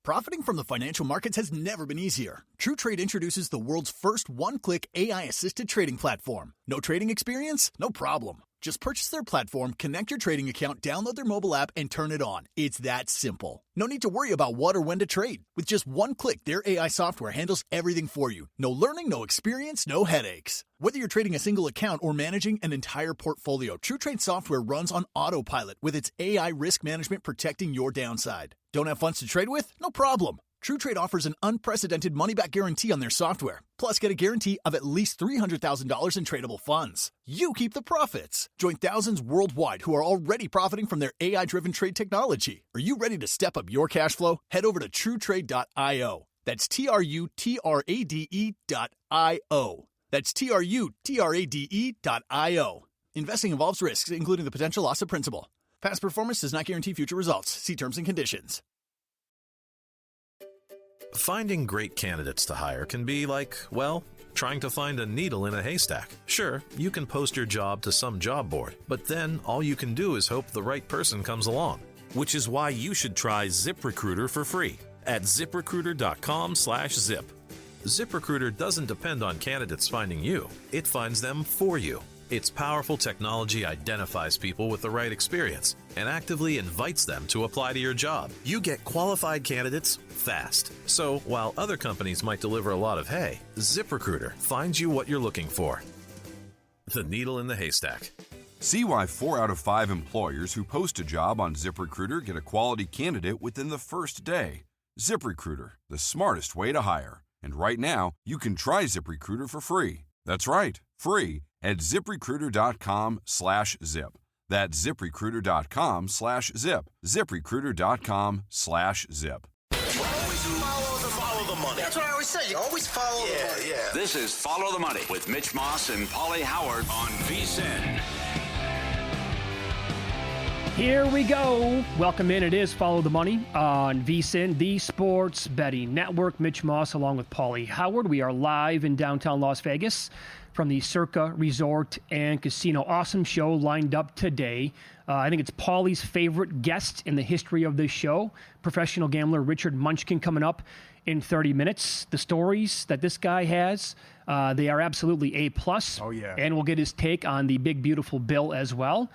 Profiting from the financial markets has never been easier. TrueTrade introduces the world's first one-click AI-assisted trading platform. No trading experience? No problem. Just purchase their platform, connect your trading account, download their mobile app, and turn it on. It's that simple. No need to worry about what or when to trade. With just one click, their AI software handles everything for you. No learning, no experience, no headaches. Whether you're trading a single account or managing an entire portfolio, TrueTrade software runs on autopilot with its AI risk management protecting your downside. Don't have funds to trade with? No problem. TrueTrade offers an unprecedented money-back guarantee on their software. Plus, get a guarantee of at least $300,000 in tradable funds. You keep the profits. Join thousands worldwide who are already profiting from their AI-driven trade technology. Are you ready to step up your cash flow? Head over to TrueTrade.io. That's TrueTrade.io. That's TrueTrade.io. Investing involves risks, including the potential loss of principal. Past performance does not guarantee future results. See terms and conditions. Finding great candidates to hire can be like, well, trying to find a needle in a haystack. Sure, you can post your job to some job board, but then all you can do is hope the right person comes along. Which is why you should try ZipRecruiter for free at ZipRecruiter.com/zip. ZipRecruiter doesn't depend on candidates finding you. It finds them for you. Its powerful technology identifies people with the right experience and actively invites them to apply to your job. You get qualified candidates fast. So while other companies might deliver a lot of hay, ZipRecruiter finds you what you're looking for. The needle in the haystack. See why 4 out of 5 employers who post a job on ZipRecruiter get a quality candidate within the first day. ZipRecruiter, the smartest way to hire. And right now, you can try ZipRecruiter for free. That's right, free at ZipRecruiter.com/zip. That's ZipRecruiter.com/zip. ZipRecruiter.com/zip. Follow the money. That's what I always say. You always follow the money. Yeah. This is Follow the Money with Mitch Moss and Paulie Howard on VSiN. Here we go. Welcome in. It is Follow the Money on VSiN, the Sports Betting Network. Mitch Moss along with Paulie Howard. We are live in downtown Las Vegas from the Circa Resort and Casino. Awesome show lined up today. I think it's Paulie's favorite guest in the history of this show, professional gambler Richard Munchkin, coming up in 30 minutes. The stories that this guy has, they are absolutely A+. Oh, yeah. And we'll get his take on the big, beautiful bill as well.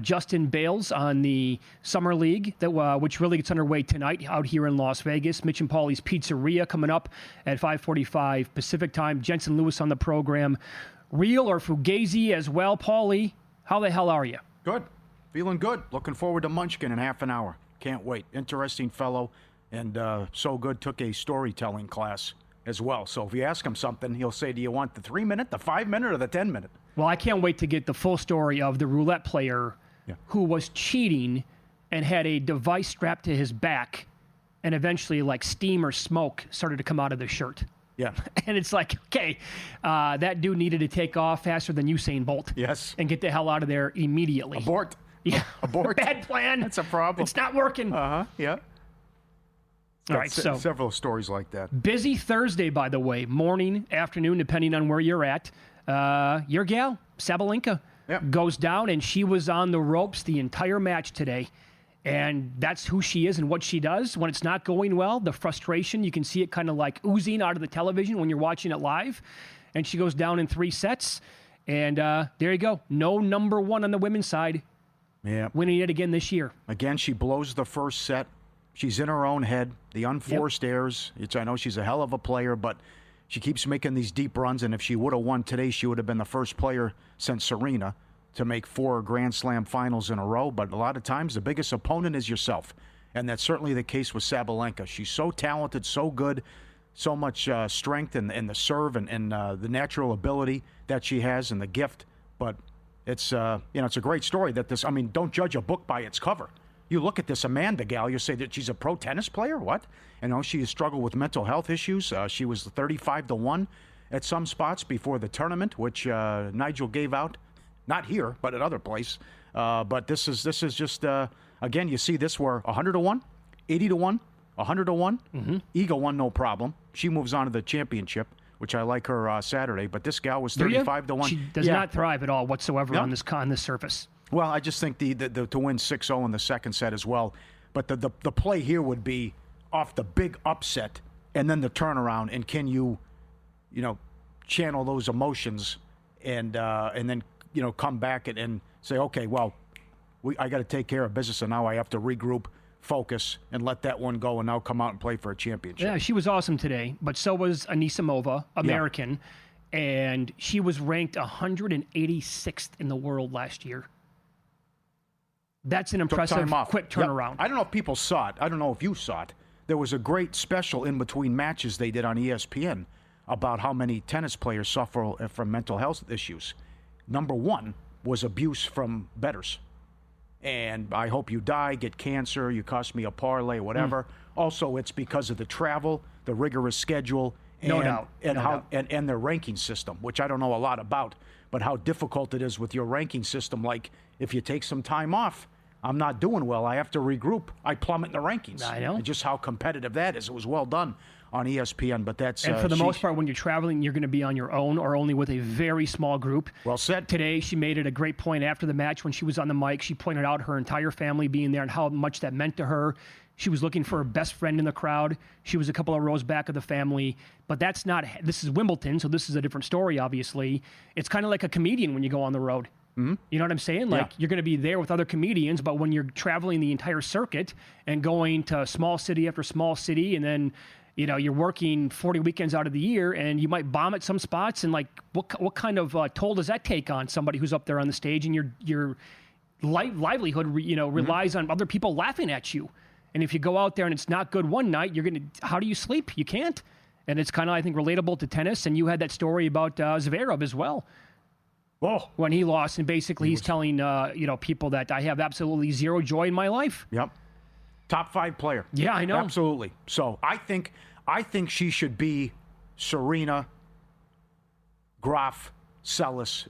Justin Bales on the Summer League, which really gets underway tonight out here in Las Vegas. Mitch and Paulie's Pizzeria coming up at 5:45 Pacific time. Jensen Lewis on the program. Real or Fugazi as well. Paulie, how the hell are you? Good. Feeling good. Looking forward to Munchkin in half an hour. Can't wait. Interesting fellow. And so good, took a storytelling class as well. So if you ask him something, he'll say, do you want the 3-minute, the 5-minute, or the 10-minute? Well, I can't wait to get the full story of the roulette player who was cheating and had a device strapped to his back, and eventually, like, steam or smoke started to come out of the shirt. Yeah. And it's like, okay, that dude needed to take off faster than Usain Bolt. Yes. And get the hell out of there immediately. Abort. Yeah. Abort. Bad plan. That's a problem. It's not working. Yeah. All right, so several stories like that. Busy Thursday, by the way, morning, afternoon, depending on where you're at. Your gal, Sabalenka, goes down, and she was on the ropes the entire match today. And that's who she is and what she does. When it's not going well, the frustration, you can see it kind of like oozing out of the television when you're watching it live. And she goes down in 3 sets. And there you go. No number one on the women's side. Yeah. Winning it again this year. Again, she blows the first set. She's in her own head. The unforced errors. I know she's a hell of a player, but she keeps making these deep runs. And if she would have won today, she would have been the first player since Serena to make 4 Grand Slam finals in a row. But a lot of times, the biggest opponent is yourself. And that's certainly the case with Sabalenka. She's so talented, so good, so much strength and the serve and the natural ability that she has and the gift. But it's it's a great story that this. I mean, don't judge a book by its cover. You look at this Amanda gal, you say that she's a pro tennis player? What? She has struggled with mental health issues. She was 35-1 at some spots before the tournament, which Nigel gave out. Not here, but at other place. But this is just, again, you see this where 100-1, 80-1, 100-1. Mm-hmm. Iga won no problem. She moves on to the championship, which I like her Saturday. But this gal was 35-1. She does not thrive at all whatsoever on this surface. Well, I just think the to win 6-0 in the second set as well. But the play here would be, off the big upset and then the turnaround, and can you channel those emotions and then come back and say, okay, well, I got to take care of business, and now I have to regroup, focus, and let that one go, and now come out and play for a championship. Yeah, she was awesome today, but so was Anisimova, American, and she was ranked 186th in the world last year. That's an impressive quick turnaround. I don't know if people saw it. I don't know if you saw it. There was a great special in between matches they did on ESPN about how many tennis players suffer from mental health issues. Number one was abuse from bettors. And I hope you die, get cancer, you cost me a parlay, whatever. Also, it's because of the travel, the rigorous schedule, and, no doubt. And their ranking system, which I don't know a lot about, but how difficult it is with your ranking system. Like, if you take some time off, I'm not doing well, I have to regroup, I plummet in the rankings. I know. And just how competitive that is. It was well done on ESPN, but that's... And for the most part, when you're traveling, you're going to be on your own or only with a very small group. Well said. Today, she made it a great point after the match when she was on the mic. She pointed out her entire family being there and how much that meant to her. She was looking for her best friend in the crowd. She was a couple of rows back of the family. But that's not... This is Wimbledon, so this is a different story, obviously. It's kind of like a comedian when you go on the road. Mm-hmm. You know what I'm saying? Like, you're going to be there with other comedians, but when you're traveling the entire circuit and going to small city after small city, and then, you're working 40 weekends out of the year, and you might bomb at some spots, and, like, what kind of toll does that take on somebody who's up there on the stage, and your livelihood, relies on other people laughing at you. And if you go out there and it's not good one night, how do you sleep? You can't. And it's kind of, I think, relatable to tennis, and you had that story about Zverev as well. Oh. When he lost, and basically he's telling people that I have absolutely zero joy in my life. Yep. Top 5 player. Yeah, I know. Absolutely. So I think she should be Serena, Graf, Seles,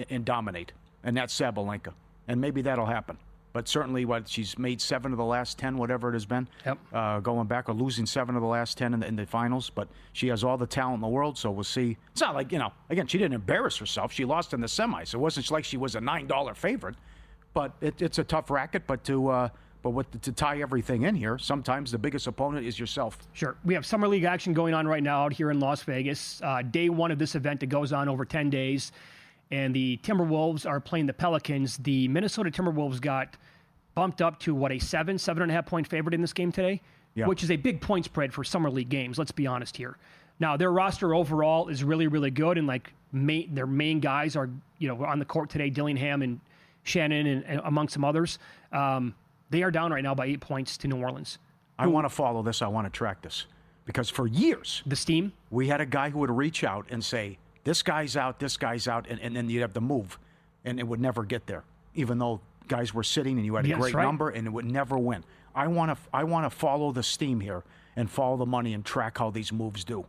and dominate. And that's Sabalenka. And maybe that'll happen. But certainly, she's made 7 of the last 10, whatever it has been, going back, or losing 7 of the last 10 in the finals. But she has all the talent in the world, so we'll see. It's not like, again, she didn't embarrass herself. She lost in the semis. It wasn't like she was a $9 favorite. But it's a tough racket. But to tie everything in here, sometimes the biggest opponent is yourself. Sure. We have Summer League action going on right now out here in Las Vegas. Day one of this event, it goes on over 10 days. And the Timberwolves are playing the Pelicans. The Minnesota Timberwolves got bumped up to, a 7.5 point favorite in this game today, which is a big point spread for Summer League games, let's be honest here. Now, their roster overall is really, really good, and their main guys are, on the court today, Dillingham and Shannon and among some others. They are down right now by 8 points to New Orleans. I want to follow this. I want to track this. Because for years, the steam, we had a guy who would reach out and say, this guy's out, and then you'd have to move, and it would never get there, even though guys were sitting and you had a great number, and it would never win. I want to follow the steam here and follow the money and track how these moves do.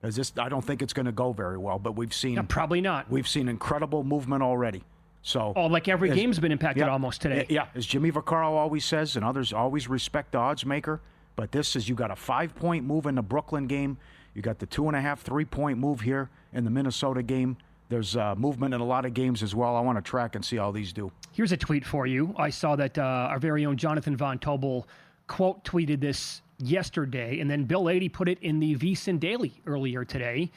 I don't think it's going to go very well, but we've seen... probably not. We've seen incredible movement already. So, like every game's been impacted almost today. Yeah, as Jimmy Vaccaro always says, and others always respect the odds maker, but this is, you got a 5-point move in the Brooklyn game. You got the 2.5, 3-point move here in the Minnesota game. There's movement in a lot of games as well. I want to track and see how these do. Here's a tweet for you. I saw that our very own Jonathan Von Tobel quote tweeted this yesterday, and then Bill Adie put it in the VSiN Daily earlier today.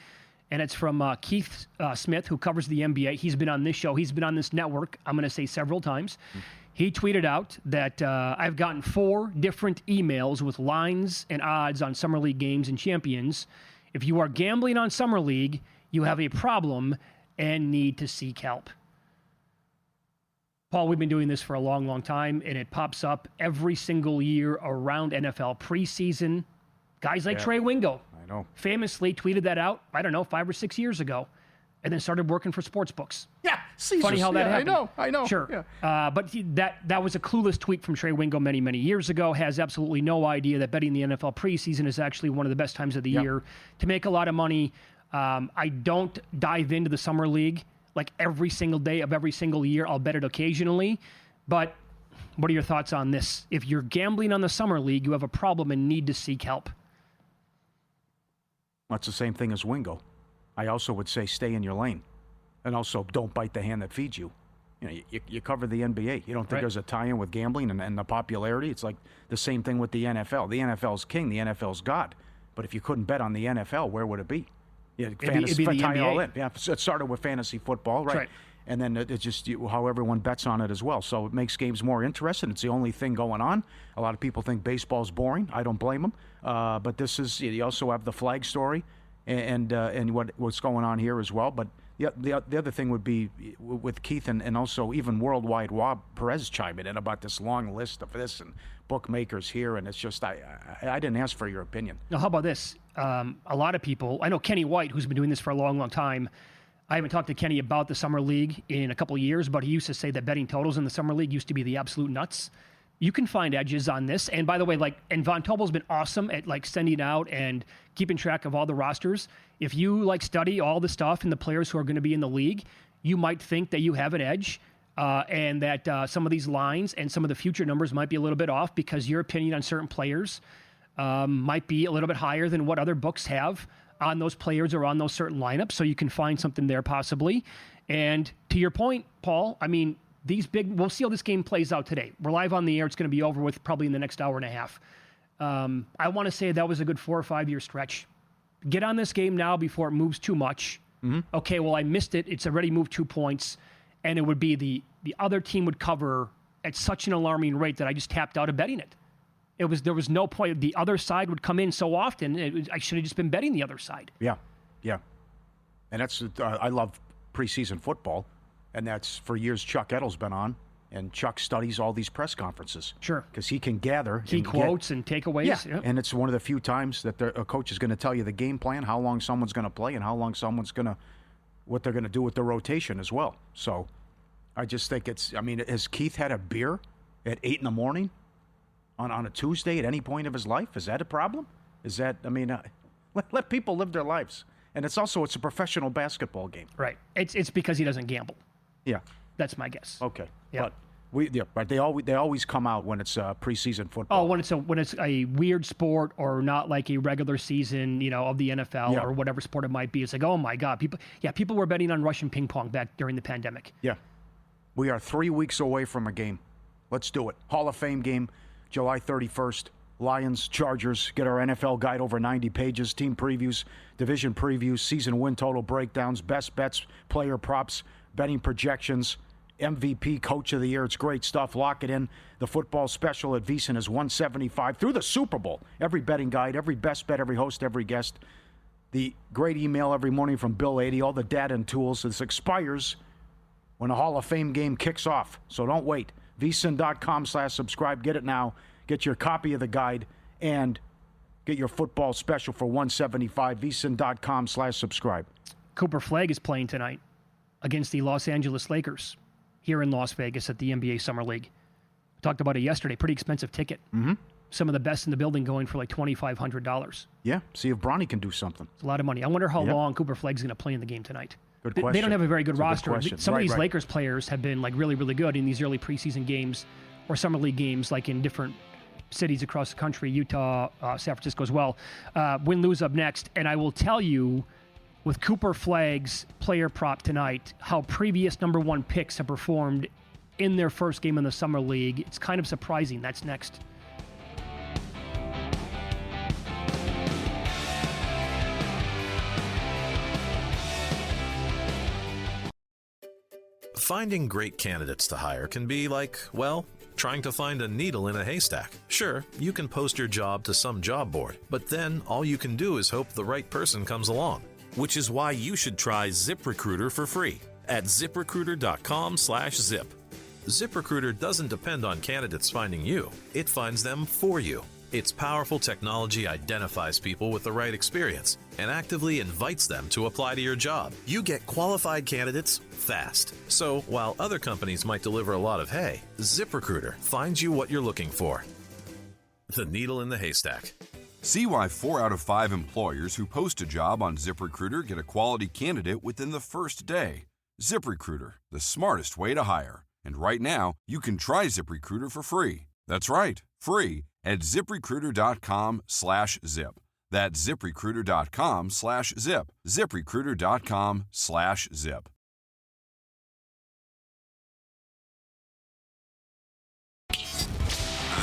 And it's from Keith Smith, who covers the NBA. He's been on this show. He's been on this network, I'm going to say several times. He tweeted out that I've gotten 4 different emails with lines and odds on Summer League games and champions. If you are gambling on Summer League, you have a problem and need to seek help. Paul, we've been doing this for a long, long time, and it pops up every single year around NFL preseason. Guys like Trey Wingo famously tweeted that out, 5 or 6 years ago, and then started working for sportsbooks. Yeah, Caesars. Funny how that happened. I know. Sure. Yeah. But that was a clueless tweet from Trey Wingo many, many years ago. Has absolutely no idea that betting the NFL preseason is actually one of the best times of the year to make a lot of money. I don't dive into the Summer League like every single day of every single year. I'll bet it occasionally. But what are your thoughts on this? If you're gambling on the Summer League, you have a problem and need to seek help. That's the same thing as Wingo. I also would say stay in your lane. And also don't bite the hand that feeds you. You cover the NBA. You don't think there's a tie-in with gambling and the popularity? It's like the same thing with the NFL. The NFL's king. The NFL's God. But if you couldn't bet on the NFL, where would it be? It'd be the NBA. All in. Yeah, so it started with fantasy football, right? And then it's just how everyone bets on it as well. So it makes games more interesting. It's the only thing going on. A lot of people think baseball's boring. I don't blame them. But this is, you also have the flag story and what's going on here as well. But the other thing would be with Keith and also even worldwide, Rob Perez chiming in about this long list of this and bookmakers here. And it's just, I didn't ask for your opinion. Now, how about this? A lot of people, I know Kenny White, who's been doing this for a long, long time. I haven't talked to Kenny about the Summer League in a couple of years, but he used to say that betting totals in the Summer League used to be the absolute nuts. You can find edges on this. And by the way, and Von Tobel's been awesome at sending out and keeping track of all the rosters. If you study all the stuff and the players who are going to be in the league, you might think that you have an edge and that some of these lines and some of the future numbers might be a little bit off because your opinion on certain players might be a little bit higher than what other books have on those players or on those certain lineups. So you can find something there possibly. And to your point, Paul, I mean, we'll see how this game plays out today. We're live on the air. It's going to be over with probably in the next hour and a half. I want to say that was a good 4 or 5 year stretch. Get on this game now before it moves too much. Mm-hmm. Okay, well, I missed it. It's already moved 2 points. And it would be the other team would cover at such an alarming rate that I just tapped out of betting it. There was no point. The other side would come in so often. I should have just been betting the other side. Yeah. And that's I love preseason football, and that's for years Chuck Edel's been on, and Chuck studies all these press conferences. Sure. Because he can gather. He quotes and takeaways. Yeah. Yep. And it's one of the few times that a coach is going to tell you the game plan, how long someone's going to play, and how long what they're going to do with the rotation as well. So I just think has Keith had a beer at 8 a.m? On a Tuesday at any point of his life? Is that a problem? Let people live their lives. And it's a professional basketball game. Right. It's because he doesn't gamble. Yeah. That's my guess. Okay. Yeah. But they always come out when it's preseason football. Oh, when it's a weird sport or not like a regular season, of the NFL or whatever sport it might be. It's like, oh my God, people were betting on Russian ping pong back during the pandemic. Yeah. We are 3 weeks away from a game. Let's do it. Hall of Fame game. July 31st, Lions, Chargers. Get our NFL guide over 90 pages, team previews, division previews, season win total breakdowns, best bets, player props, betting projections, MVP, coach of the year. It's great stuff. Lock it in. The football special at VSiN is $175 through the Super Bowl. Every betting guide, every best bet, every host, every guest. The great email every morning from Bill 80, all the data and tools. This expires when the Hall of Fame game kicks off, so don't wait. VSiN.com/subscribe. Get it now. Get your copy of the guide and get your football special for $175. VSiN.com/subscribe. Cooper Flagg is playing tonight against the Los Angeles Lakers here in Las Vegas at the NBA Summer League. I talked about it yesterday. Pretty expensive ticket. Mm-hmm. Some of the best in the building going for $2,500. Yeah. See if Bronny can do something. It's a lot of money. I wonder how long Cooper Flagg's going to play in the game tonight. Good question. They don't have a very good roster. Some of these right. Lakers players have been really, really good in these early preseason games or summer league games, in different cities across the country, Utah, San Francisco as well. Win-lose up next. And I will tell you, with Cooper Flagg's player prop tonight, how previous number one picks have performed in their first game in the summer league. It's kind of surprising. That's next. Finding great candidates to hire can be like, trying to find a needle in a haystack. Sure, you can post your job to some job board, but then all you can do is hope the right person comes along. Which is why you should try ZipRecruiter for free at ZipRecruiter.com/zip. ZipRecruiter doesn't depend on candidates finding you. It finds them for you. Its powerful technology identifies people with the right experience and actively invites them to apply to your job. You get qualified candidates fast. So while other companies might deliver a lot of hay, ZipRecruiter finds you what you're looking for. The needle in the haystack. See why 4 out of 5 employers who post a job on ZipRecruiter get a quality candidate within the first day. ZipRecruiter, the smartest way to hire. And right now, you can try ZipRecruiter for free. That's right, free at ZipRecruiter.com/zip. That's ZipRecruiter.com/zip. ZipRecruiter.com/zip.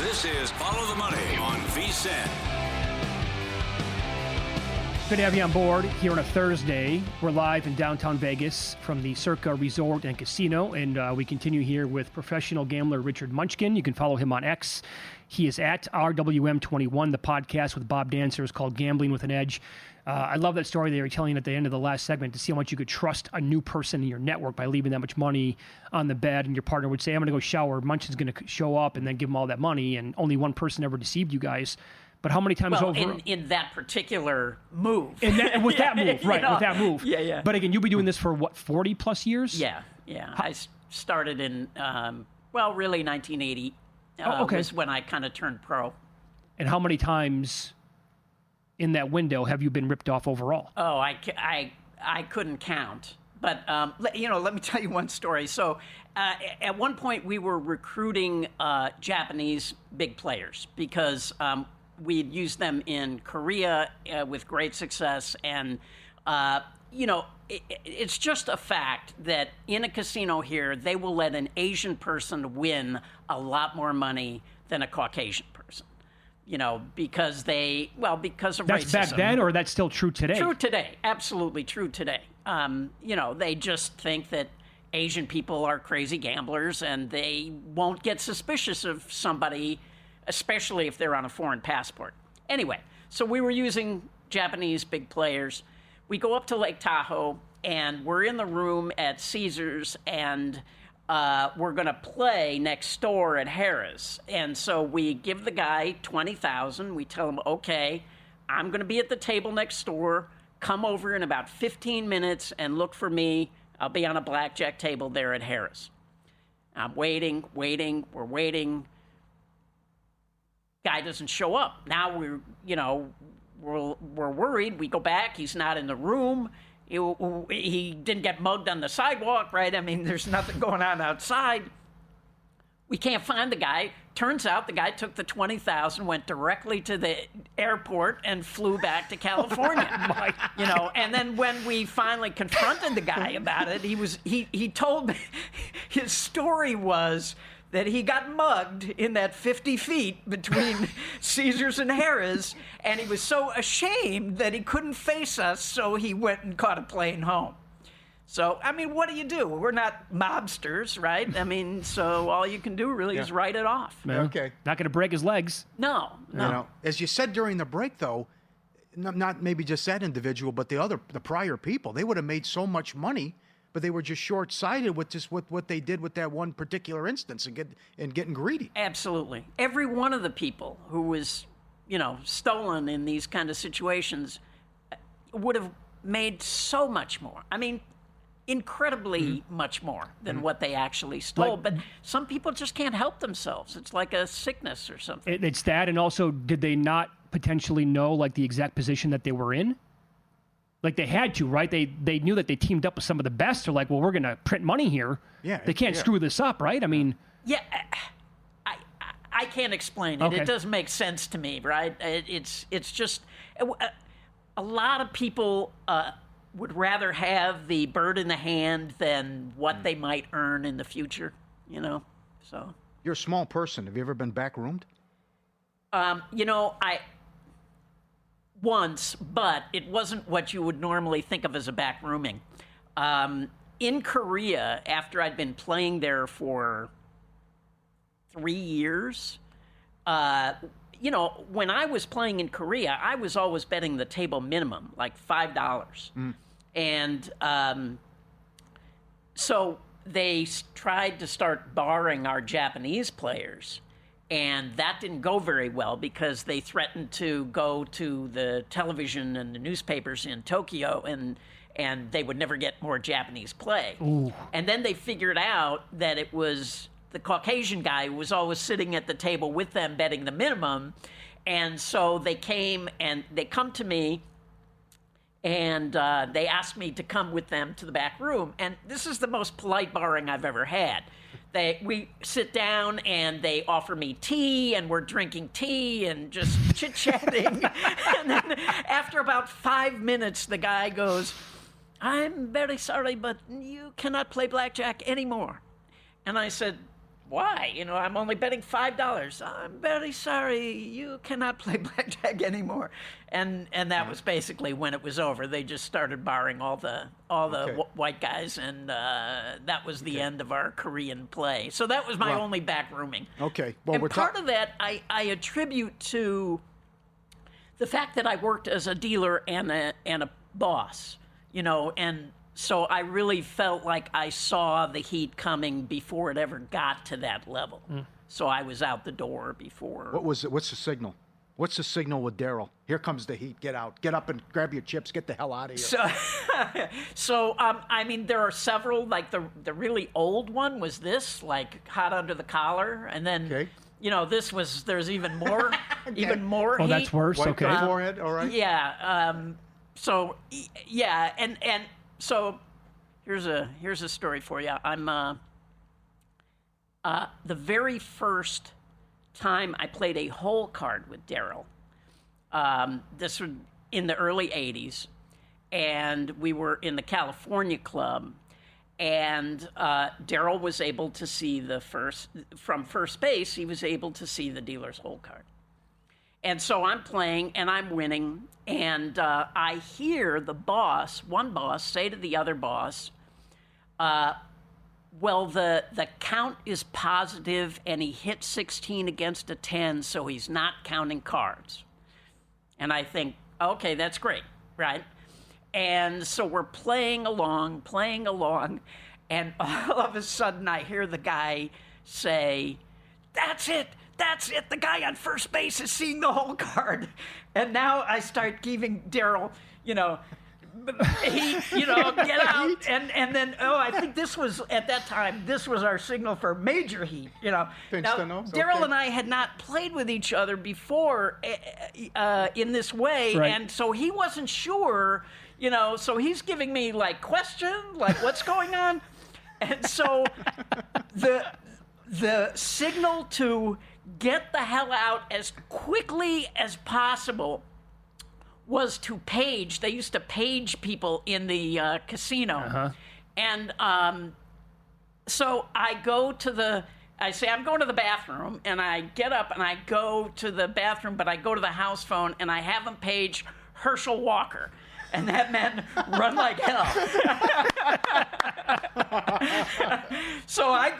This is Follow the Money on VSiN. Good to have you on board here on a Thursday. We're live in downtown Vegas from the Circa Resort and Casino, and we continue here with professional gambler Richard Munchkin. You can follow him on X. He is at RWM21. The podcast with Bob Dancer is called Gambling with an Edge. I love that story they were telling at the end of the last segment to see how much you could trust a new person in your network by leaving that much money on the bed, and your partner would say, I'm going to go shower. Munchkin's going to show up and then give him all that money, and only one person ever deceived you guys. But how many times over? In that particular move. With that move, with that move. Yeah. But again, you've been doing this for, 40 plus years? Yeah. I started in, really 1980 was when I kind of turned pro. And how many times in that window have you been ripped off overall? Oh, I couldn't count. But, let me tell you one story. So at one point we were recruiting Japanese big players because we had used them in Korea with great success. And, it's just a fact that in a casino here, they will let an Asian person win a lot more money than a Caucasian person. Because of racism. That's back then, or that's still true today? True today. Absolutely true today. They just think that Asian people are crazy gamblers and they won't get suspicious of somebody, especially if they're on a foreign passport. Anyway, so we were using Japanese big players. We go up to Lake Tahoe, and we're in the room at Caesars, and we're going to play next door at Harrah's. And so we give the guy $20,000. We tell him, okay, I'm going to be at the table next door. Come over in about 15 minutes and look for me. I'll be on a blackjack table there at Harrah's. I'm waiting. We're waiting. Guy doesn't show up. Now we're worried. We go back. He's not in the room. He didn't get mugged on the sidewalk, right? I mean, there's nothing going on outside. We can't find the guy. Turns out the guy took the $20,000, went directly to the airport, and flew back to California. And then when we finally confronted the guy about it, he told me his story was that he got mugged in that 50 feet between Caesars and Harrah's, and he was so ashamed that he couldn't face us, so he went and caught a plane home. So, I mean, what do? We're not mobsters, right? I mean, so all you can do really is write it off. Yeah. Okay. Not going to break his legs. No. As you said during the break, though, not maybe just that individual, but the prior people, they would have made so much money, but they were just short-sighted with what they did with that one particular instance and getting greedy. Absolutely. Every one of the people who was, stolen in these kind of situations would have made so much more. I mean, incredibly much more than what they actually stole. But some people just can't help themselves. It's like a sickness or something. It's that, and also, did they not potentially know, the exact position that they were in? They had to, right? They knew that they teamed up with some of the best. They're like, well, we're going to print money here. Yeah, they can't screw this up, right? I mean... Yeah, I can't explain it. Okay. It doesn't make sense to me, right? It's just... A lot of people would rather have the bird in the hand than what they might earn in the future, so... You're a small person. Have you ever been backroomed? Once, but it wasn't what you would normally think of as a backrooming. In Korea, after I'd been playing there for 3 years, when I was playing in Korea, I was always betting the table minimum, like $5. And so they tried to start barring our Japanese players. And that didn't go very well because they threatened to go to the television and the newspapers in Tokyo and they would never get more Japanese play. Ooh. And then they figured out that it was the Caucasian guy who was always sitting at the table with them betting the minimum. And so they come to me and they asked me to come with them to the back room. And this is the most polite barring I've ever had. We sit down and they offer me tea and we're drinking tea and just chit-chatting. And then after about 5 minutes, the guy goes, I'm very sorry, but you cannot play blackjack anymore. And I said, why? I'm only betting $5. I'm very sorry. You cannot play blackjack anymore. And that was basically when it was over. They just started barring all the white guys, and that was the end of our Korean play. So that was my only backrooming. Okay. Well, and part of that I attribute to the fact that I worked as a dealer and a boss, and so I really felt like I saw the heat coming before it ever got to that level. So I was out the door before. What's the signal? What's the signal with Daryl? Here comes the heat. Get out. Get up and grab your chips. Get the hell out of here. So I mean, there are several. Like the really old one was this, like Hot Under the Collar, and then this was. There's even more, even more. Oh, heat. That's worse. White Okay. Forehead. All right. Yeah. So yeah, and so here's a story for you. I'm the very first time I played a hole card with Daryl. This was in the early '80s, and we were in the California Club, and Daryl was able to see from first base. He was able to see the dealer's hole card. And so I'm playing, and I'm winning, and I hear one boss, say to the other boss, well, the count is positive, and he hit 16 against a 10, so he's not counting cards. And I think, okay, that's great, right? And so we're playing along, and all of a sudden I hear the guy say, that's it. The guy on first base is seeing the whole card. And now I start giving Daryl, heat, get out. And then, I think this was, at that time, this was our signal for major heat, Now, Daryl and I had not played with each other before in this way. Right. And so he wasn't sure, so he's giving me, question, what's going on? And so the signal to get the hell out as quickly as possible was to page. They used to page people in the casino. Uh-huh. And so I say, I'm going to the bathroom, and I get up and I go to the bathroom, but I go to the house phone and I have them page Herschel Walker. And that meant run like hell. So I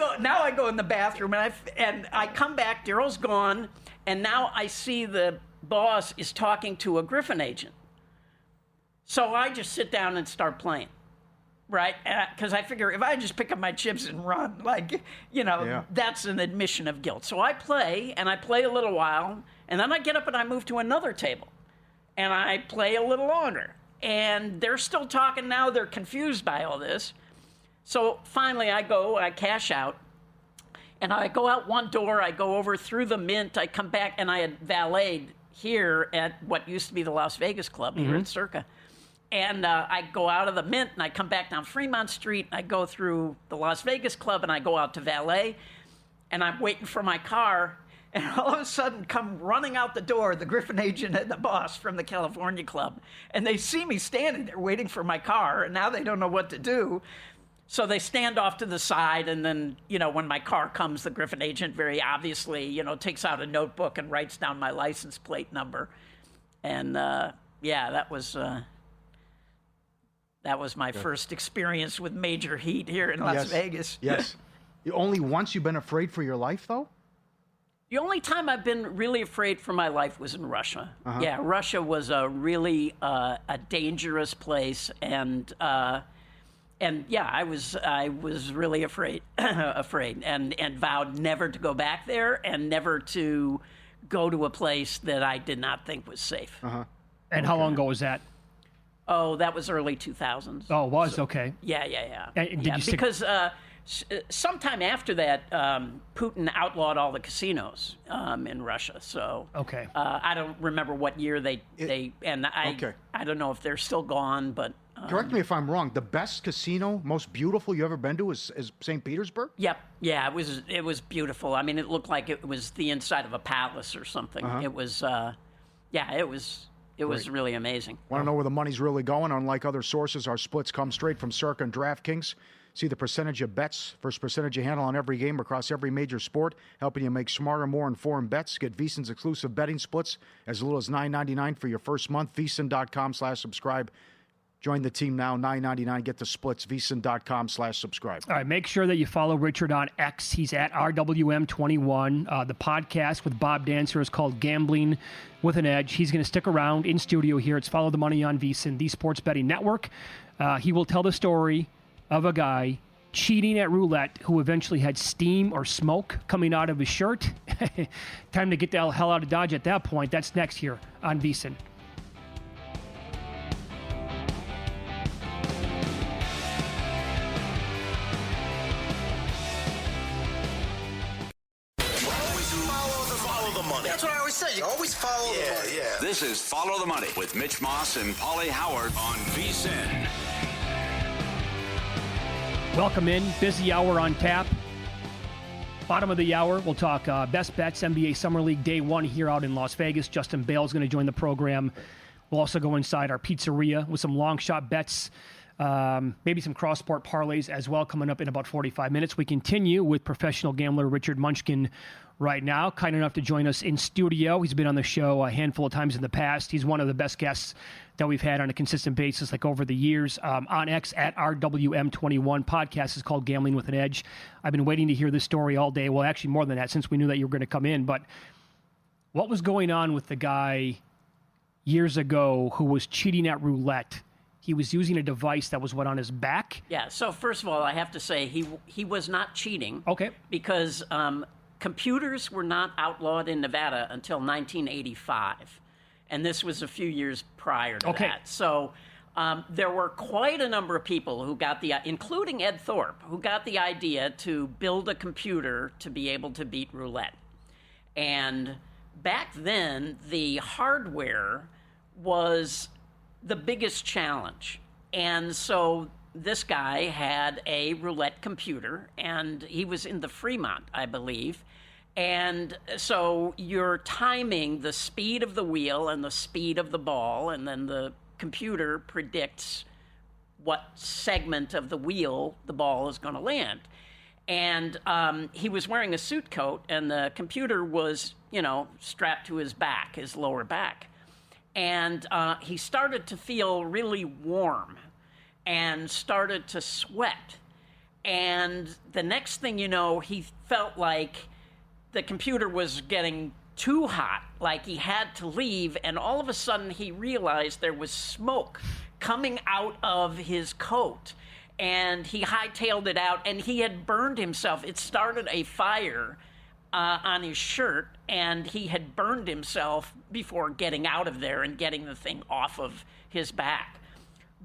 go in the bathroom, and I come back. Daryl's gone, and now I see the boss is talking to a Griffin agent. So I just sit down and start playing, right? Because I figure if I just pick up my chips and run, that's an admission of guilt. So I play, and I play a little while, and then I get up and I move to another table, and I play a little longer. And they're still talking now. They're confused by all this. So finally I cash out, and I go out one door. I go over through the Mint. I come back, and I had valeted here at what used to be the Las Vegas Club here at Circa. And I go out of the Mint, and I come back down Fremont Street. I go through the Las Vegas Club, and I go out to valet, and I'm waiting for my car. And all of a sudden come running out the door the Griffin agent and the boss from the California Club. And they see me standing there waiting for my car, and now they don't know what to do. So they stand off to the side, and then, when my car comes, the Griffin agent very obviously, takes out a notebook and writes down my license plate number. And, that was my first experience with major heat here in Las Vegas. Yes. Only once you've been afraid for your life, though? The only time I've been really afraid for my life was in Russia. Yeah, Russia was a really a dangerous place, and yeah, I was really afraid, and vowed never to go back there and never to go to a place that I did not think was safe. And how long ago was that? Oh, that was early 2000s. Oh, it was? Okay. Yeah. And did you stick- because sometime after that, Putin outlawed all the casinos in Russia. So okay, I don't remember what year I don't know if they're still gone, but correct me if I'm wrong. The best casino, most beautiful you ever been to is St. Petersburg? Yep. Yeah, it was beautiful. I mean, it looked like it was the inside of a palace or something. It was it was really amazing. Want to know where the money's really going? Unlike other sources, our splits come straight from Circa and DraftKings. See the percentage of bets versus percentage of handle on every game across every major sport, helping you make smarter, more informed bets. Get VSiN's exclusive betting splits as little as $9.99 for your first month. VSiN.com/subscribe. Join the team now, $9.99. Get the splits, VSiN.com/subscribe. All right, make sure that you follow Richard on X. He's at RWM21. The podcast with Bob Dancer is called Gambling with an Edge. He's going to stick around in studio here. It's Follow the Money on VSiN, the Sports Betting Network. He will tell the story of a guy cheating at roulette who eventually had steam or smoke coming out of his shirt. Time to get the hell out of Dodge at that point. That's next here on VSiN. That's what I always say. You always follow the money. Yeah. This is Follow the Money with Mitch Moss and Paulie Howard on VSiN. Welcome in. Busy hour on tap. Bottom of the hour, we'll talk best bets, NBA Summer League Day 1 here out in Las Vegas. Justin Bale's going to join the program. We'll also go inside our pizzeria with some long shot bets, maybe some cross-sport parlays as well coming up in about 45 minutes. We continue with professional gambler Richard Munchkin right now, kind enough to join us in studio. He's been on the show a handful of times in the past. He's one of the best guests that we've had on a consistent basis, like over the years. On X at RWM21. Podcast is called Gambling with an Edge. I've been waiting to hear this story all day. Well, actually more than that, since we knew that you were going to come in. But what was going on with the guy years ago who was cheating at roulette? He was using a device that was on his back? Yeah, so first of all, I have to say he was not cheating. Okay. Because computers were not outlawed in Nevada until 1985. And this was a few years prior to that. So there were quite a number of people who got including Ed Thorpe, who got the idea to build a computer to be able to beat roulette. And back then, the hardware was the biggest challenge. And so this guy had a roulette computer, and he was in the Fremont, I believe. And so you're timing the speed of the wheel and the speed of the ball, and then the computer predicts what segment of the wheel the ball is going to land. And he was wearing a suit coat, and the computer was, strapped to his back, his lower back. And he started to feel really warm and started to sweat. And the next thing you know, he felt like the computer was getting too hot, like he had to leave. And all of a sudden, he realized there was smoke coming out of his coat. And he hightailed it out, and he had burned himself. It started a fire on his shirt, and he had burned himself before getting out of there and getting the thing off of his back.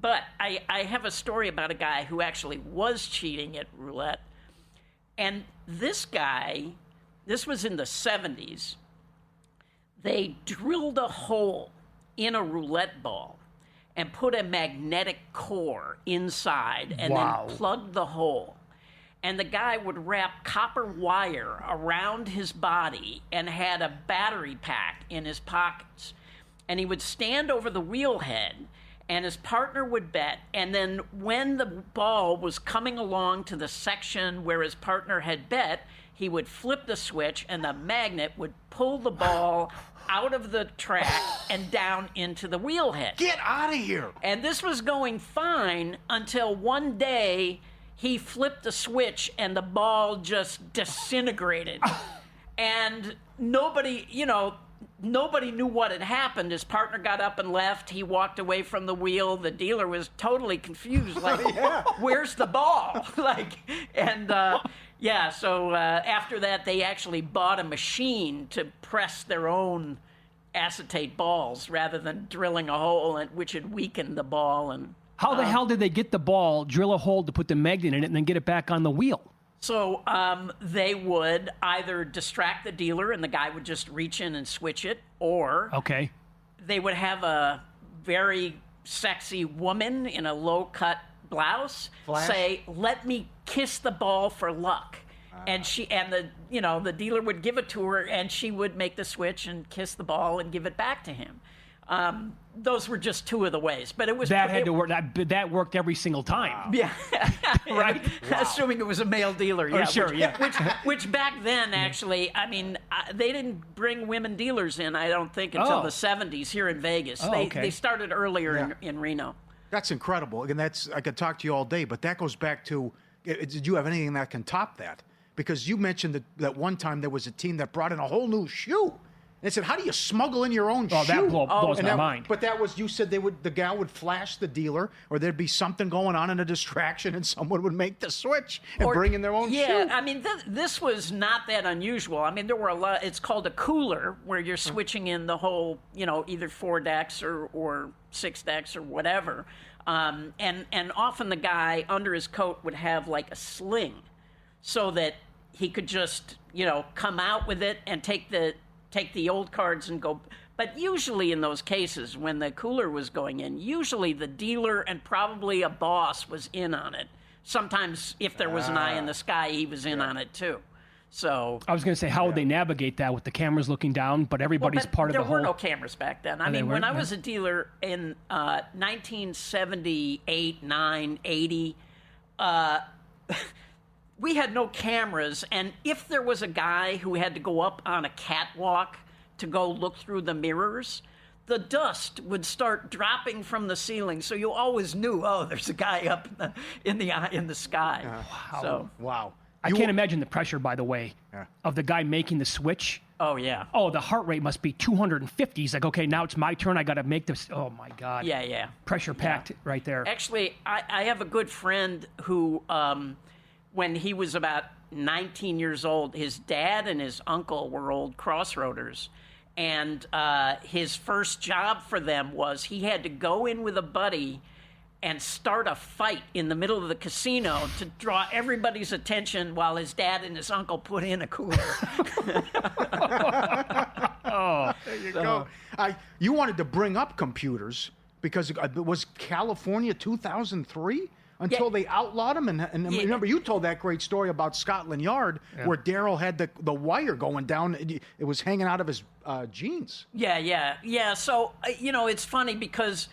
But I have a story about a guy who actually was cheating at roulette. And this guy, this was in the 70s, they drilled a hole in a roulette ball and put a magnetic core inside and then plugged the hole. And the guy would wrap copper wire around his body and had a battery pack in his pockets. And he would stand over the wheel head, and his partner would bet. And then when the ball was coming along to the section where his partner had bet, he would flip the switch, and the magnet would pull the ball out of the track and down into the wheel head. Get out of here! And this was going fine until one day he flipped the switch and the ball just disintegrated. And nobody knew what had happened. His partner got up and left. He walked away from the wheel. The dealer was totally confused, like, where's the ball? So after that, they actually bought a machine to press their own acetate balls rather than drilling a hole, which had weakened the ball. And how the hell did they get the ball, drill a hole to put the magnet in it, and then get it back on the wheel? So they would either distract the dealer and the guy would just reach in and switch it, or they would have a very sexy woman in a low-cut blouse say, "Let me kiss the ball for luck." And the dealer would give it to her, and she would make the switch and kiss the ball and give it back to him. Those were just two of the ways, but it was That had to work. That worked every single time. Yeah, Right? Assuming it was a male dealer. Yeah, sure, Which back then, actually, I mean, they didn't bring women dealers in. I don't think until the 70s here in Vegas. They started earlier in Reno. That's incredible. Again, I could talk to you all day, but that goes back to, did you have anything that can top that? Because you mentioned that one time there was a team that brought in a whole new shoe. They said, "How do you smuggle in your own shoe?" That blows my mind. But that was, you said the gal would flash the dealer, or there'd be something going on in a distraction, and someone would make the switch and bring in their own shoe. Yeah, I mean, this was not that unusual. I mean, there were a lot. It's called a cooler, where you're switching in the whole, either 4 decks or 6 decks or whatever. And often the guy under his coat would have like a sling, so that he could just, come out with it and take the old cards and go. But usually in those cases, when the cooler was going in, usually the dealer and probably a boss was in on it. Sometimes if there was an eye in the sky, he was in on it too. So I was going to say, how would they navigate that with the cameras looking down, but everybody's part of the whole... There were no cameras back then. I mean, when I was a dealer in 1978, 9, 80, we had no cameras, and if there was a guy who had to go up on a catwalk to go look through the mirrors, the dust would start dropping from the ceiling, so you always knew, there's a guy up in the sky. Wow. So, wow. I can't imagine the pressure, by the way, of the guy making the switch. Oh, yeah. Oh, the heart rate must be 250. He's like, okay, now it's my turn. I got to make this. Oh, my God. Yeah. Pressure packed right there. Actually, I have a good friend who, when he was about 19 years old, his dad and his uncle were old crossroaders. And his first job for them was he had to go in with a buddy and start a fight in the middle of the casino to draw everybody's attention while his dad and his uncle put in a cooler. Oh, there you go. You wanted to bring up computers because it was California 2003 until they outlawed them. And remember, you told that great story about Scotland Yard where Daryl had the wire going down. It was hanging out of his jeans. Yeah. So, it's funny because...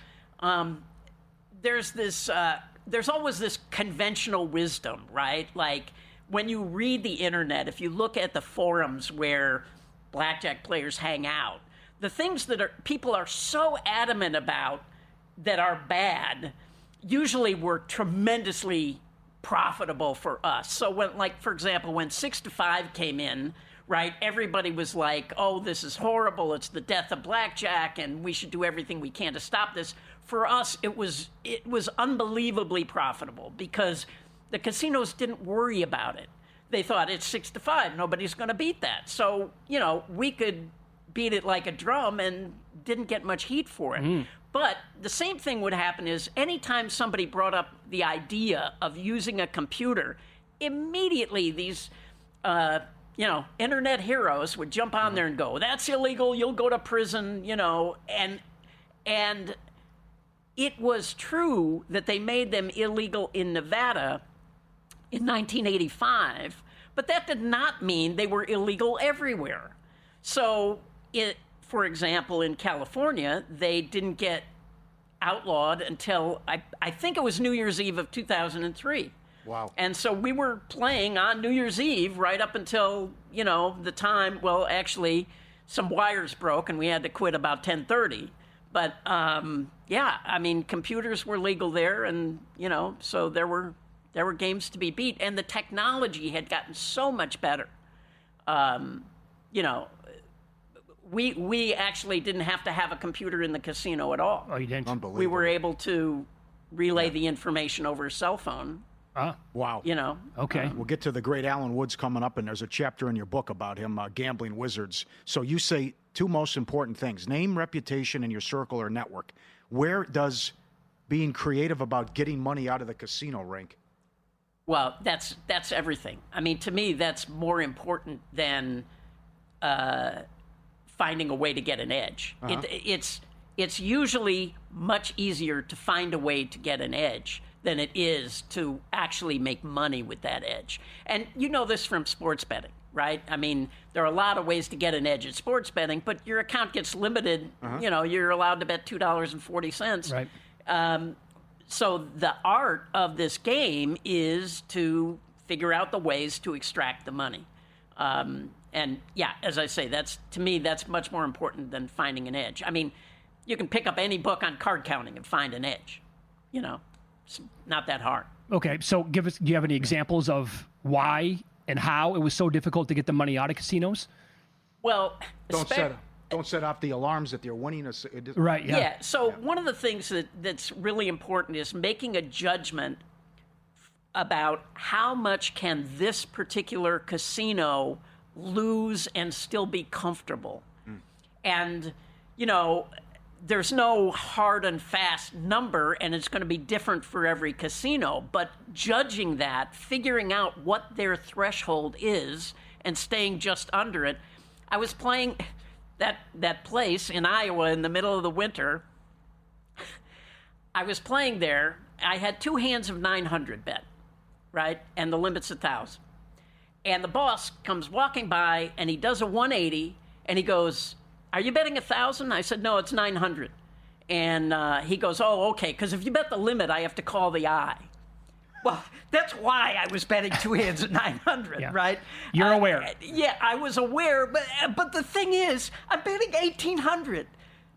there's always this conventional wisdom, right? Like when you read the internet, if you look at the forums where blackjack players hang out, the things that people are so adamant about that are bad usually were tremendously profitable for us. So when, for example, when 6 to 5 came in, right, everybody was like, oh, this is horrible. It's the death of blackjack, and we should do everything we can to stop this. For us, it was unbelievably profitable because the casinos didn't worry about it. They thought it's 6 to 5. Nobody's going to beat that. So, we could beat it like a drum and didn't get much heat for it. But the same thing would happen is anytime somebody brought up the idea of using a computer, immediately these, internet heroes would jump on there and go, that's illegal, you'll go to prison, and it was true that they made them illegal in Nevada in 1985, but that did not mean they were illegal everywhere. So, for example, in California, they didn't get outlawed until, I think it was New Year's Eve of 2003. Wow. And so we were playing on New Year's Eve right up until, the time, well, actually, some wires broke and we had to quit about 10:30. But, computers were legal there and, so there were games to be beat. And the technology had gotten so much better. We actually didn't have to have a computer in the casino at all. Oh, you didn't? Unbelievable. We were able to relay the information over a cell phone. Wow. Okay. We'll get to the great Alan Woods coming up, and there's a chapter in your book about him, Gambling Wizards. So you say 2 most important things, name, reputation, and your circle or network. Where does being creative about getting money out of the casino rank? Well, that's everything. I mean, to me, that's more important than finding a way to get an edge. It's usually much easier to find a way to get an edge than it is to actually make money with that edge. And you know this from sports betting. right? I mean, there are a lot of ways to get an edge at sports betting, but your account gets limited. You know, you're allowed to bet $2.40. Right. So the art of this game is to figure out the ways to extract the money. And yeah, as I say, to me, that's much more important than finding an edge. I mean, you can pick up any book on card counting and find an edge. You know, it's not that hard. Okay, so do you have any examples of why and how it was so difficult to get the money out of casinos? Well, Don't set off the alarms that they're winning. Right, yeah. Yeah, so one of the things that's really important is making a judgment about how much can this particular casino lose and still be comfortable. And, you know, there's no hard and fast number, and it's going to be different for every casino. But judging that, figuring out what their threshold is, and staying just under it. I was playing that place in Iowa in the middle of the winter. I was playing there. I had 2 hands of 900 bet, right? And the limit's 1,000. And the boss comes walking by, and he does a 180, and he goes, "Are you betting 1,000?" I said, "No, it's 900. And he goes, "Oh, okay, because if you bet the limit, I have to call the eye." Well, that's why I was betting 2 hands at 900, right? You're aware. Yeah, I was aware, but the thing is, I'm betting 1,800.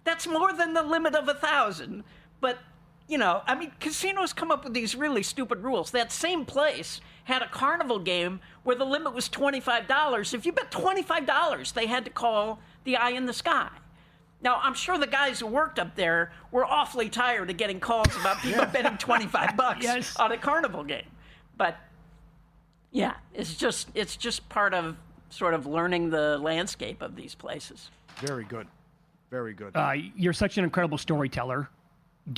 That's more than the limit of 1,000. But, you know, I mean, casinos come up with these really stupid rules. That same place had a carnival game where the limit was $25. If you bet $25, they had to call the eye in the sky. Now, I'm sure the guys who worked up there were awfully tired of getting calls about people betting $25 on a carnival game. But, yeah, it's just part of sort of learning the landscape of these places. Very good. Very good. You're such an incredible storyteller.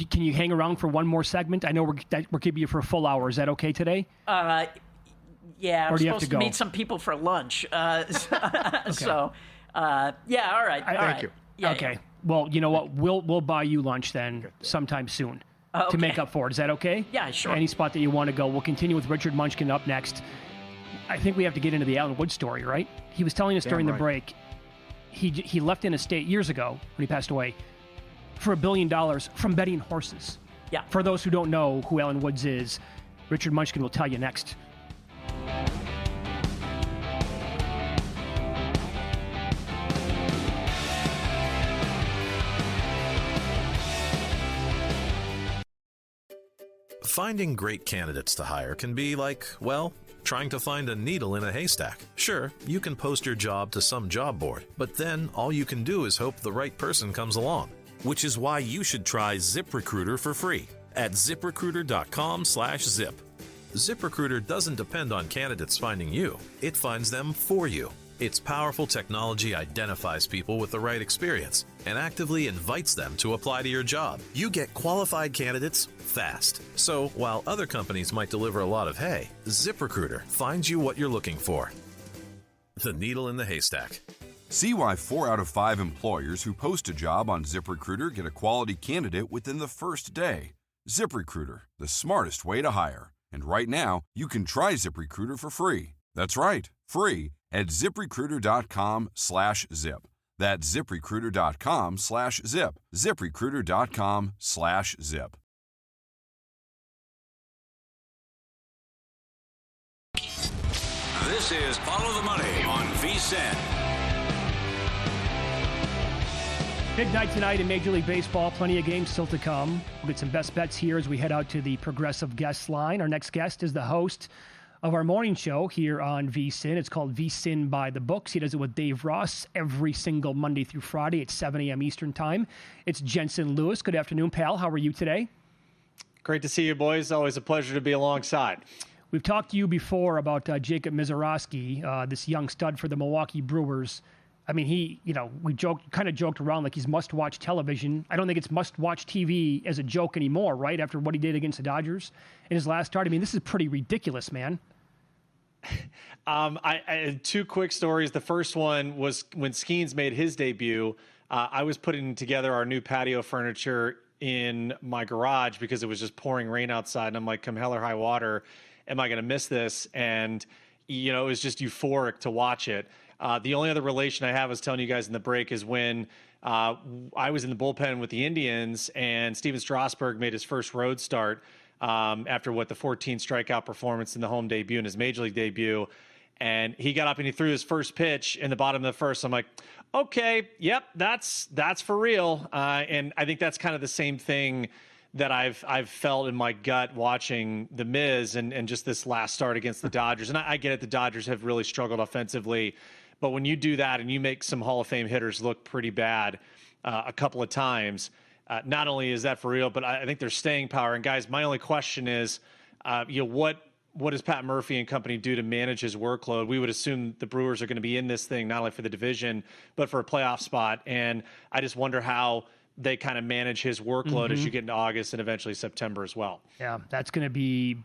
Can you hang around for one more segment? I know we're keeping you for a full hour. Is that okay today? Yeah, I'm supposed to go? Meet some people for lunch. Okay. So, yeah, all right. Thank you. Yeah, okay. yeah. Well, you know what? We'll buy you lunch then sometime soon to make up for it. Is that okay? Yeah, sure. Any spot that you want to go. We'll continue with Richard Munchkin up next. I think we have to get into the Alan Woods story, right? He was telling us during the break, he left an estate years ago when he passed away for $1 billion from betting horses. Yeah. For those who don't know who Alan Woods is, Richard Munchkin will tell you next. Finding great candidates to hire can be like, well, trying to find a needle in a haystack. Sure, you can post your job to some job board, but then all you can do is hope the right person comes along. Which is why you should try ZipRecruiter for free at ZipRecruiter.com/zip. ZipRecruiter doesn't depend on candidates finding you. It finds them for you. Its powerful technology identifies people with the right experience and actively invites them to apply to your job. You get qualified candidates fast. So while other companies might deliver a lot of hay, ZipRecruiter finds you what you're looking for. The needle in the haystack. See why 4 out of 5 employers who post a job on ZipRecruiter get a quality candidate within the first day. ZipRecruiter, the smartest way to hire. And right now, you can try ZipRecruiter for free. That's right, free at ZipRecruiter.com/zip. That's ZipRecruiter.com/zip. ZipRecruiter.com/zip. This is Follow the Money on VSiN. Big night tonight in Major League Baseball. Plenty of games still to come. We'll get some best bets here as we head out to the Progressive Guest line. Our next guest is the host of our morning show here on VSiN. It's called VSiN by the Books. He does it with Dave Ross every single Monday through Friday at 7 a.m. Eastern Time. It's Jensen Lewis. Good afternoon, pal. How are you today? Great to see you, boys. Always a pleasure to be alongside. We've talked to you before about Jacob Misiorowski, this young stud for the Milwaukee Brewers. I mean, we kind of joked around like he's must-watch television. I don't think it's must-watch TV as a joke anymore, right? After what he did against the Dodgers in his last start. I mean, this is pretty ridiculous, man. I had 2 quick stories. The first one was when Skeens made his debut. I was putting together our new patio furniture in my garage because it was just pouring rain outside. And I'm like, come hell or high water, am I going to miss this? And it was just euphoric to watch it. The only other relation I have, I was telling you guys in the break, is when I was in the bullpen with the Indians and Steven Strasburg made his first road start after the 14 strikeout performance in the home debut and his major league debut. And he got up and he threw his first pitch in the bottom of the first. I'm like, okay, yep, that's for real. And I think that's kind of the same thing that I've felt in my gut watching the Miz and just this last start against the Dodgers. And I get it, the Dodgers have really struggled offensively. But when you do that and you make some Hall of Fame hitters look pretty bad a couple of times, not only is that for real, but I think there's staying power. And guys, my only question is, what does Pat Murphy and company do to manage his workload? We would assume the Brewers are going to be in this thing, not only for the division, but for a playoff spot. And I just wonder how they kind of manage his workload as you get into August and eventually September as well. Yeah, that's going to be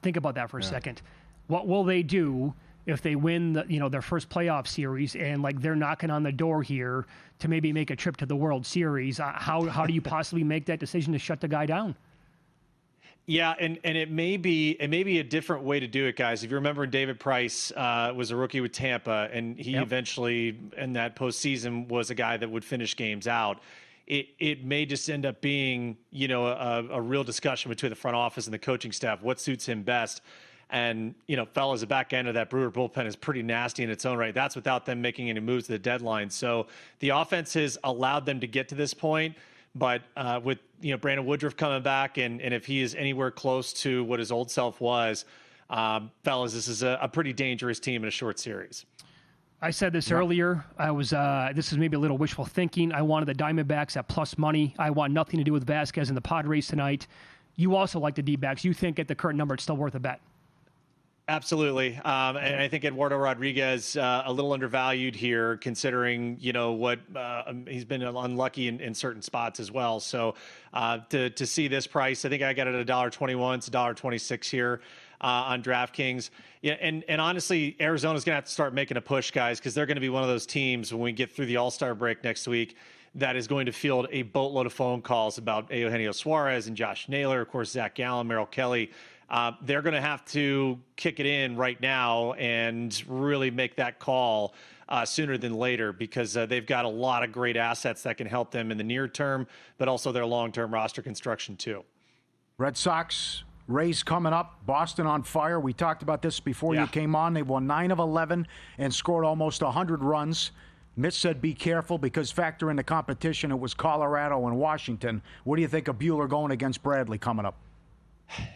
think about that for a second. What will they do if they win their first playoff series and they're knocking on the door here to maybe make a trip to the World Series? How do you possibly make that decision to shut the guy down? Yeah, and it may be a different way to do it, guys. If you remember, David Price was a rookie with Tampa, and he eventually, in that postseason, was a guy that would finish games out. It may just end up being, a real discussion between the front office and the coaching staff. What suits him best? And, fellas, the back end of that Brewer bullpen is pretty nasty in its own right. That's without them making any moves to the deadline. So the offense has allowed them to get to this point. But with Brandon Woodruff coming back, and if he is anywhere close to what his old self was, fellas, this is a pretty dangerous team in a short series. I said this earlier. This is maybe a little wishful thinking. I wanted the Diamondbacks at plus money. I want nothing to do with Vasquez and the Padres tonight. You also like the D-backs. You think at the current number it's still worth a bet? Absolutely. And I think Eduardo Rodriguez a little undervalued here, considering, what he's been unlucky in certain spots as well. So to see this price, I think I got it at $1.21. It's $1.26 here on DraftKings. Yeah, and honestly, Arizona's going to have to start making a push, guys, because they're going to be one of those teams when we get through the All-Star break next week that is going to field a boatload of phone calls about Eugenio Suarez and Josh Naylor, of course, Zach Gallen, Merrill Kelly. They're going to have to kick it in right now and really make that call sooner than later, because they've got a lot of great assets that can help them in the near term, but also their long-term roster construction too. Red Sox, Rays coming up, Boston on fire. We talked about this before you came on. They won 9 of 11 and scored almost 100 runs. Mitch said be careful because factor in the competition. It was Colorado and Washington. What do you think of Buehler going against Bradley coming up?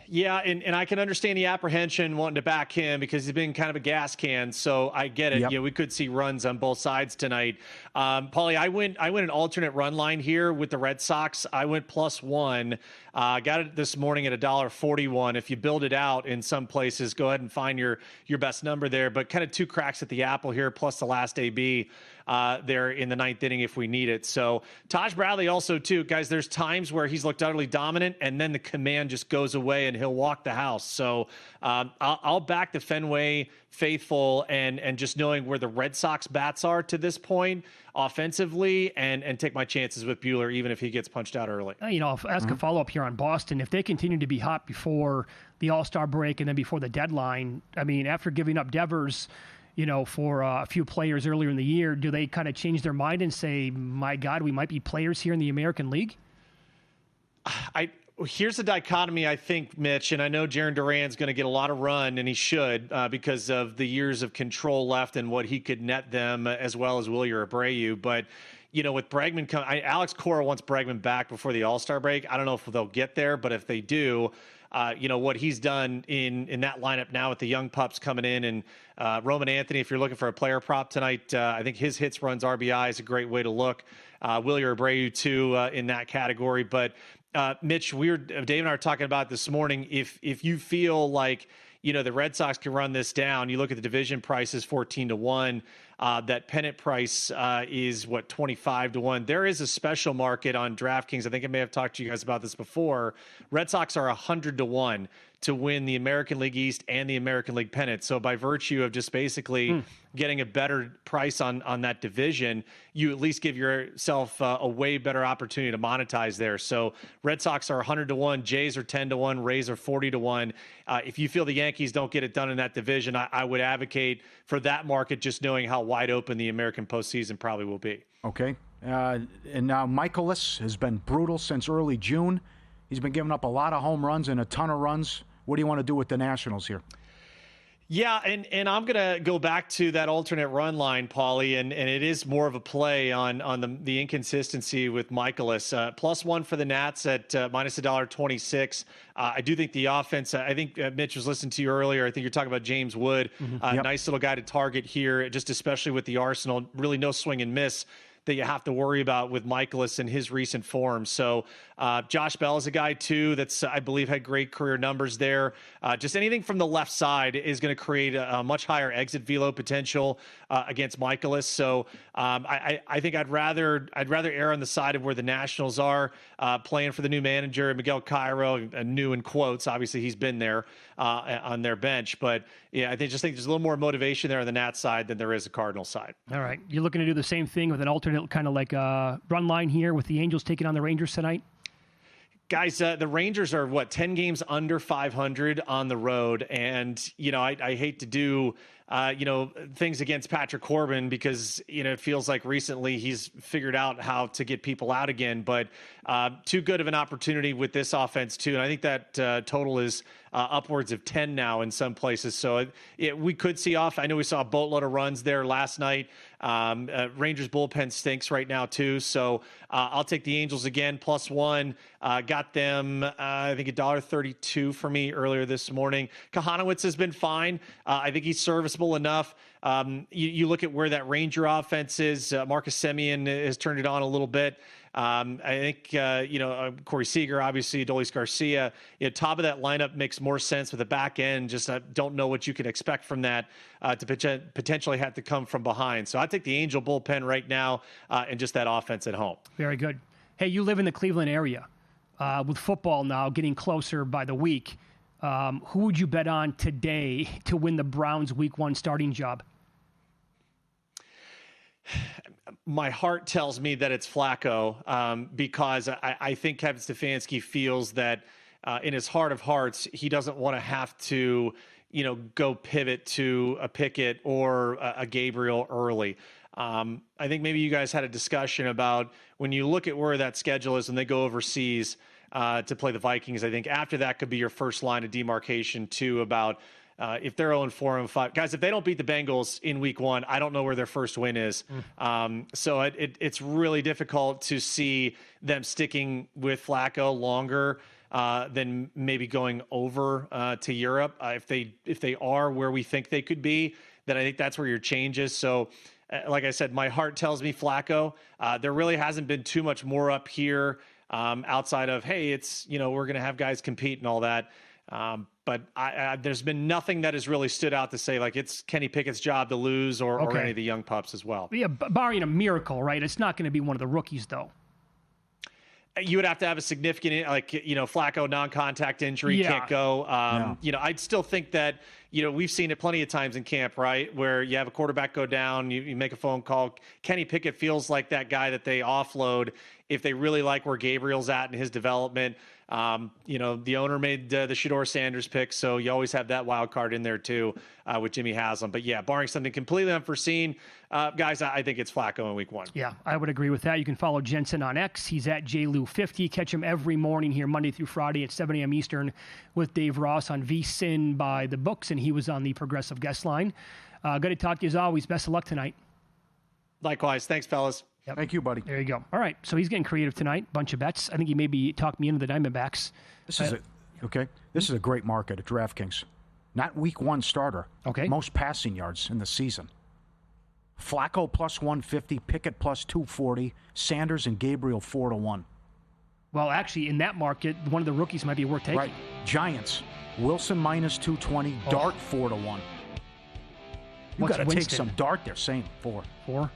Yeah, and I can understand the apprehension wanting to back him because he's been kind of a gas can, so I get it. Yep. We could see runs on both sides tonight. Paulie, I went an alternate run line here with the Red Sox. I went +1. Got it this morning at $1.41. If you build it out in some places, go ahead and find your best number there. But kind of 2 cracks at the apple here, plus the last AB there in the 9th inning if we need it. So Taj Bradley also too, guys. There's times where he's looked utterly dominant, and then the command just goes away, and he'll walk the house. So I'll back the Fenway faithful, and just knowing where the Red Sox bats are to this point offensively, and take my chances with Buehler, even if he gets punched out early. I'll ask a follow-up here on Boston. If they continue to be hot before the All-Star break and then before the deadline, after giving up Devers, for a few players earlier in the year, do they kind of change their mind and say, my God, we might be players here in the American League? Here's the dichotomy, I think, Mitch, and I know Jarren Duran's going to get a lot of run, and he should, because of the years of control left and what he could net them, as well as Wilyer Abreu. But, with Bregman, Alex Cora wants Bregman back before the All-Star break. I don't know if they'll get there, but if they do, what he's done in that lineup now with the young pups coming in, and Roman Anthony, if you're looking for a player prop tonight, I think his hits, runs, RBI is a great way to look. Wilyer Abreu, too, in that category. But Mitch, Dave and I were talking about this morning. If you feel like, the Red Sox can run this down, you look at the division prices 14-1. That pennant price is 25-1. There is a special market on DraftKings. I think I may have talked to you guys about this before. Red Sox are 100-1 to win the American League East and the American League pennant. So by virtue of just basically getting a better price on that division, you at least give yourself a way better opportunity to monetize there. So Red Sox are 100-1, Jays are 10-1, Rays are 40-1. If you feel the Yankees don't get it done in that division, I would advocate for that market, just knowing how wide open the American postseason probably will be. Okay. And now Michaelis has been brutal since early June. He's been giving up a lot of home runs and a ton of runs. What do you want to do with the Nationals here? Yeah, and I'm going to go back to that alternate run line, Paulie, and it is more of a play on the inconsistency with Michaelis. +1 for the Nats at minus $1.26. I do think the offense, I think Mitch was listening to you earlier. I think you're talking about James Wood. Nice little guy to target here, just especially with the arsenal. Really no swing and miss that you have to worry about with Michaelis in his recent form. So Josh Bell is a guy, too, that's, I believe, had great career numbers there. Just anything from the left side is going to create a much higher exit velo potential against Michaelis. So I think I'd rather err on the side of where the Nationals are playing for the new manager, Miguel Cairo, new in quotes. Obviously, he's been there on their bench. But, yeah, I think there's a little more motivation there on the Nats side than there is the Cardinals side. All right. You're looking to do the same thing with an alternate kind of like run line here with the Angels taking on the Rangers tonight? Guys, the Rangers are, 10 games under 500 on the road. And, I hate to do, things against Patrick Corbin because, it feels like recently he's figured out how to get people out again. But too good of an opportunity with this offense, too. And I think that total is upwards of 10 now in some places. So we could see off. I know we saw a boatload of runs there last night. Rangers bullpen stinks right now, too. So I'll take the Angels again, +1. Got them, I think, $1.32 for me earlier this morning. Kahanowitz has been fine. I think he's serviceable enough. You look at where that Ranger offense is. Marcus Semien has turned it on a little bit. I think, Corey Seager, obviously, Adolis Garcia, top of that lineup makes more sense with the back end. Just don't know what you can expect from that to potentially have to come from behind. So I take the Angel bullpen right now and just that offense at home. Very good. Hey, you live in the Cleveland area. With football now getting closer by the week, who would you bet on today to win the Browns Week 1 starting job? My heart tells me that it's Flacco because I think Kevin Stefanski feels that in his heart of hearts, he doesn't want to have to, go pivot to a Pickett or a Gabriel early. I think maybe you guys had a discussion about when you look at where that schedule is and they go overseas to play the Vikings. I think after that could be your first line of demarcation too about if they're 0-4-5, guys, if they don't beat the Bengals in week 1, I don't know where their first win is. So it's really difficult to see them sticking with Flacco longer than maybe going over to Europe. If they are where we think they could be, then I think that's where your change is. So like I said, my heart tells me Flacco. There really hasn't been too much more up here outside of, hey, it's, we're going to have guys compete and all that. But there's been nothing that has really stood out to say, like, it's Kenny Pickett's job to lose or any of the young pups as well. Yeah, barring a miracle, right? It's not going to be one of the rookies, though. You would have to have a significant, Flacco non-contact injury, can't go. I'd still think that, we've seen it plenty of times in camp, right, where you have a quarterback go down, you make a phone call. Kenny Pickett feels like that guy that they offload if they really like where Gabriel's at in his development. The owner made the Shedeur Sanders pick, so you always have that wild card in there too with Jimmy Haslam. But yeah, barring something completely unforeseen, guys, I think it's Flacco in week 1. Yeah, I would agree with that. You can follow Jensen on X. He's at JLou50. Catch him every morning here, Monday through Friday at 7 a.m. Eastern with Dave Ross on VSiN by the books, and he was on the Progressive Guest Line. Good to talk to you as always. Best of luck tonight. Likewise. Thanks, fellas. Yep. Thank you, buddy. There you go. All right, so he's getting creative tonight. Bunch of bets. I think he maybe talked me into the Diamondbacks. This is a great market at DraftKings. Not week 1 starter. Okay. Most passing yards in the season. Flacco +150, Pickett +240, Sanders and Gabriel 4-1. Well, actually, in that market, one of the rookies might be worth taking. Right. Giants, Wilson -220, Dart 4-1. You got to take some Dart there. Same 4.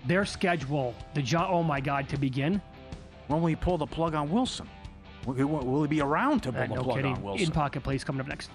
Their schedule, oh my God, to begin. When will you pull the plug on Wilson? Will he be around to pull the No plug kidding. on Wilson? In pocket plays coming up next.